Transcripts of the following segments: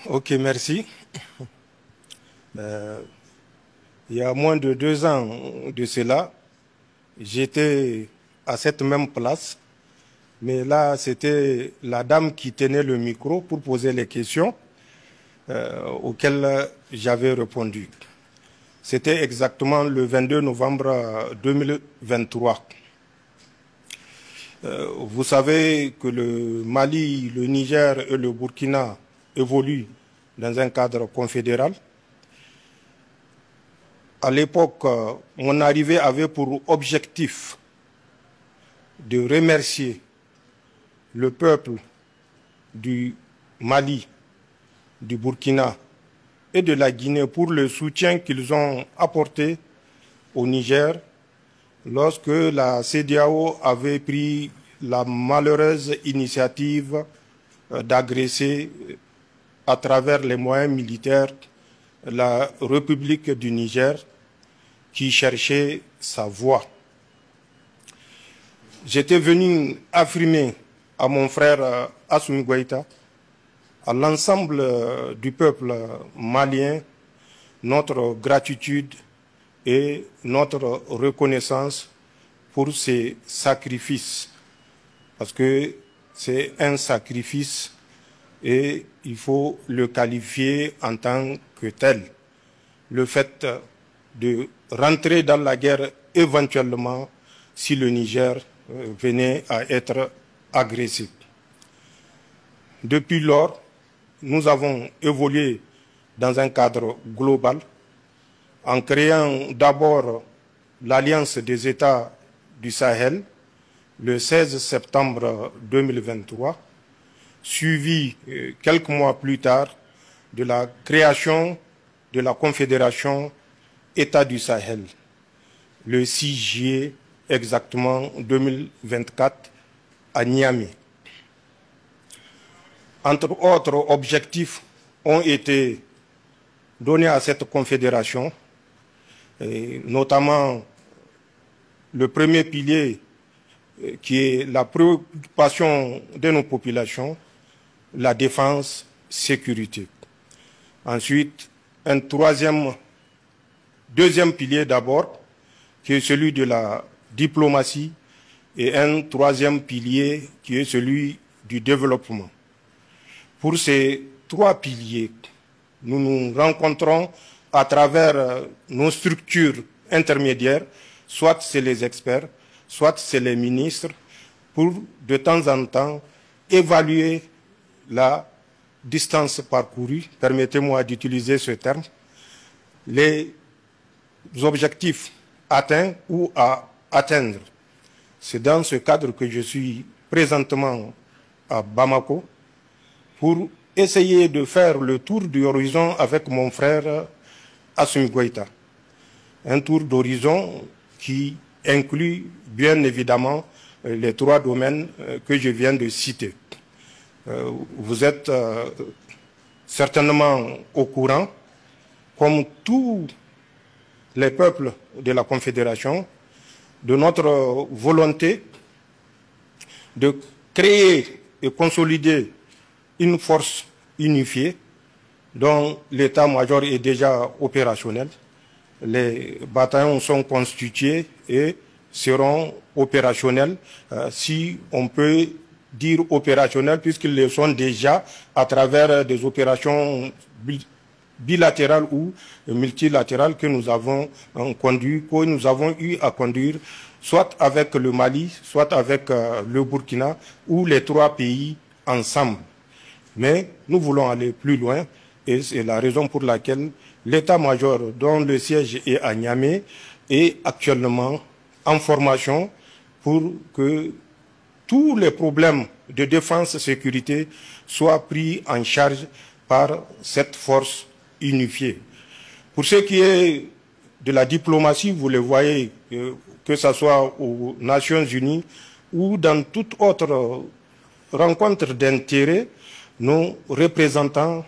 Ok, merci. Il y a moins de 2 ans de cela, j'étais à cette même place, mais là, c'était la dame qui tenait le micro pour poser les questions auxquelles j'avais répondu. C'était exactement le 22 novembre 2023. Vous savez que le Mali, le Niger et le Burkina évoluent dans un cadre confédéral. À l'époque, mon arrivée avait pour objectif de remercier le peuple du Mali, du Burkina et de la Guinée pour le soutien qu'ils ont apporté au Niger lorsque la CEDEAO avait pris la malheureuse initiative d'agresser à travers les moyens militaires la République du Niger qui cherchait sa voie. J'étais venu affirmer à mon frère Assimi Goïta, à l'ensemble du peuple malien, notre gratitude et notre reconnaissance pour ces sacrifices. Parce que c'est un sacrifice et il faut le qualifier en tant que tel. Le fait de rentrer dans la guerre éventuellement si le Niger venait à être agressé. Depuis lors, nous avons évolué dans un cadre global en créant d'abord l'Alliance des États du Sahel le 16 septembre 2023, suivi quelques mois plus tard de la création de la Confédération États du Sahel, le 6 juillet exactement 2024 à Niamey. Entre autres objectifs ont été donnés à cette confédération, et notamment le premier pilier qui est la préoccupation de nos populations, la défense, sécurité. Ensuite, un deuxième pilier d'abord, qui est celui de la diplomatie, et un troisième pilier qui est celui du développement. Pour ces 3 piliers, nous nous rencontrons à travers nos structures intermédiaires, soit c'est les experts, soit c'est les ministres, pour de temps en temps évaluer la distance parcourue, permettez-moi d'utiliser ce terme, les objectifs atteints ou à atteindre. C'est dans ce cadre que je suis présentement à Bamako pour essayer de faire le tour de l'horizon avec mon frère Assimi Goïta. Un tour d'horizon qui inclut bien évidemment les 3 domaines que je viens de citer. Vous êtes certainement au courant, comme tous les peuples de la Confédération, de notre volonté de créer et consolider une force unifiée dont l'état-major est déjà opérationnel. Les bataillons sont constitués et seront opérationnels, si on peut dire opérationnels, puisqu'ils le sont déjà à travers des opérations bilatérales ou multilatérales que nous avons conduit, que nous avons eu à conduire, soit avec le Mali, soit avec le Burkina, ou les 3 pays ensemble. Mais nous voulons aller plus loin et c'est la raison pour laquelle l'état-major dont le siège est à Niamey est actuellement en formation pour que tous les problèmes de défense et sécurité soient pris en charge par cette force unifiée. Pour ce qui est de la diplomatie, vous le voyez, que ce soit aux Nations Unies ou dans toute autre rencontre d'intérêt, nos représentants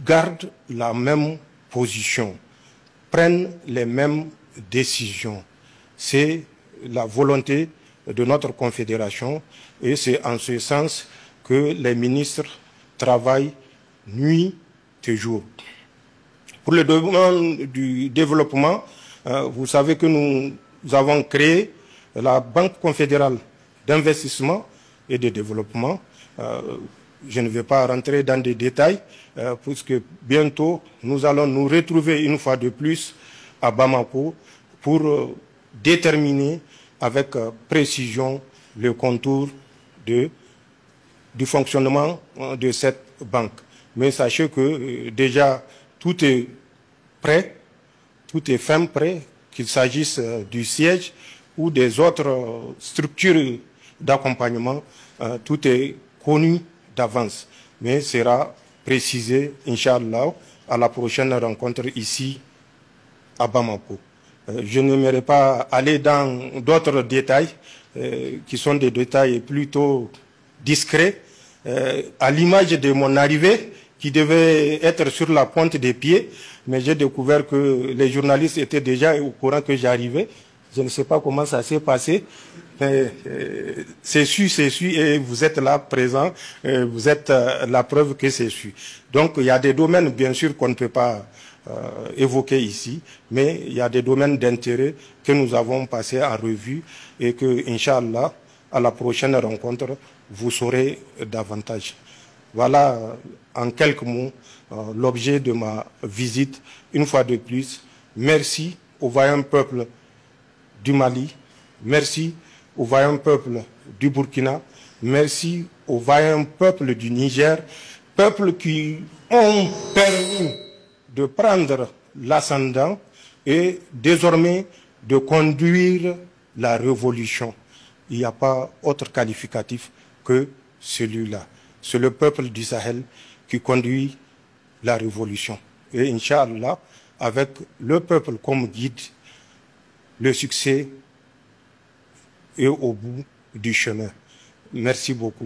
gardent la même position, prennent les mêmes décisions. C'est la volonté de notre confédération et c'est en ce sens que les ministres travaillent nuit et jour. Pour le domaine du développement, vous savez que nous avons créé la Banque confédérale d'investissement et de développement. Je ne vais pas rentrer dans des détails, puisque bientôt nous allons nous retrouver une fois de plus à Bamako pour déterminer avec précision le contour du fonctionnement de cette banque. Mais sachez que déjà tout est prêt, tout est fin prêt, qu'il s'agisse du siège ou des autres structures d'accompagnement, tout est connu d'avance, mais sera précisé, Inch'Allah, à la prochaine rencontre ici à Bamako. Je n'aimerais pas aller dans d'autres détails, qui sont des détails plutôt discrets, à l'image de mon arrivée, qui devait être sur la pointe des pieds, mais j'ai découvert que les journalistes étaient déjà au courant que j'arrivais. Je ne sais pas comment ça s'est passé, mais c'est su, et vous êtes là présent, vous êtes la preuve que c'est su. Donc il y a des domaines, bien sûr, qu'on ne peut pas évoquer ici, mais il y a des domaines d'intérêt que nous avons passés en revue et que, Inch'Allah, à la prochaine rencontre, vous saurez davantage. Voilà, en quelques mots, l'objet de ma visite. Une fois de plus, merci au vaillant peuple du Mali, merci au vaillant peuple du Burkina, merci au vaillant peuple du Niger, peuples qui ont permis de prendre l'ascendant et désormais de conduire la révolution. Il n'y a pas autre qualificatif que celui-là. C'est le peuple du Sahel qui conduit la révolution. Et Inch'Allah, avec le peuple comme guide, le succès est au bout du chemin. Merci beaucoup.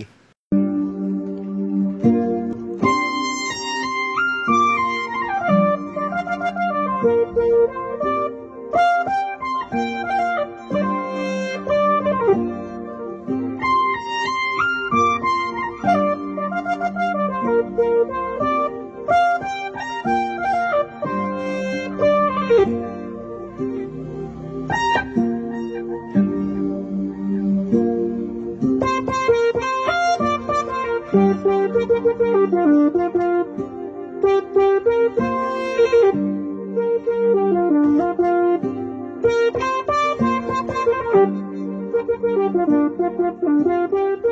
Thank you.